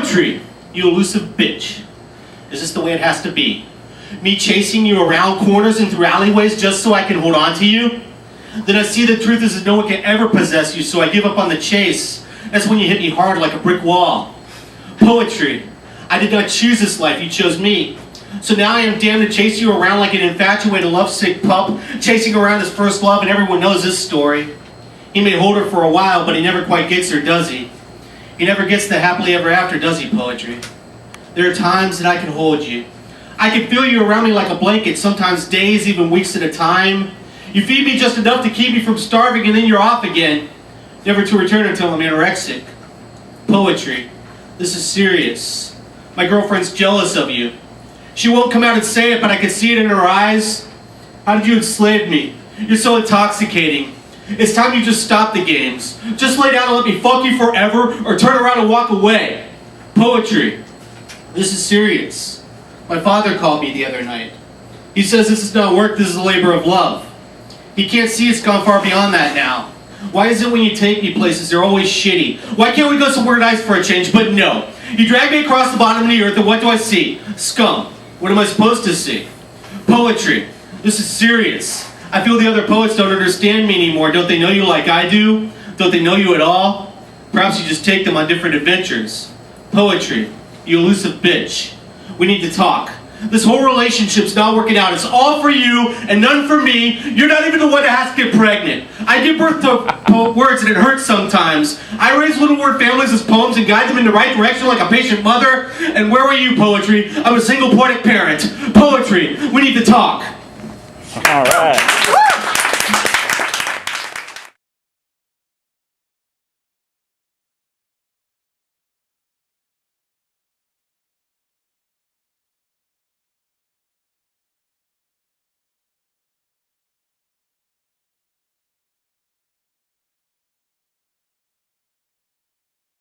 Poetry, you elusive bitch. Is this the way it has to be? Me chasing you around corners and through alleyways just so I can hold on to you? Then I see the truth is that no one can ever possess you, so I give up on the chase. That's when you hit me hard like a brick wall. Poetry, I did not choose this life, you chose me. So now I am damned to chase you around like an infatuated lovesick pup, chasing around his first love, and everyone knows this story. He may hold her for a while, but he never quite gets her, does he? He never gets the happily ever after, does he, Poetry? There are times that I can hold you. I can feel you around me like a blanket, sometimes days, even weeks at a time. You feed me just enough to keep me from starving, and then you're off again, never to return until I'm anorexic. Poetry, this is serious. My girlfriend's jealous of you. She won't come out and say it, but I can see it in her eyes. How did you enslave me? You're so intoxicating. It's time you just stop the games. Just lay down and let me fuck you forever, or turn around and walk away. Poetry, this is serious. My father called me the other night. He says this is not work, this is a labor of love. He can't see it's gone far beyond that now. Why is it when you take me places, they're always shitty? Why can't we go somewhere nice for a change? But no. You drag me across the bottom of the earth, and what do I see? Scum. What am I supposed to see? Poetry. This is serious. I feel the other poets don't understand me anymore. Don't they know you like I do? Don't they know you at all? Perhaps you just take them on different adventures. Poetry. You elusive bitch. We need to talk. This whole relationship's not working out. It's all for you and none for me. You're not even the one that has to get pregnant. I give birth to words and it hurts sometimes. I raise little word families as poems and guide them in the right direction like a patient mother. And where were you, Poetry? I'm a single poetic parent. Poetry, we need to talk. All right.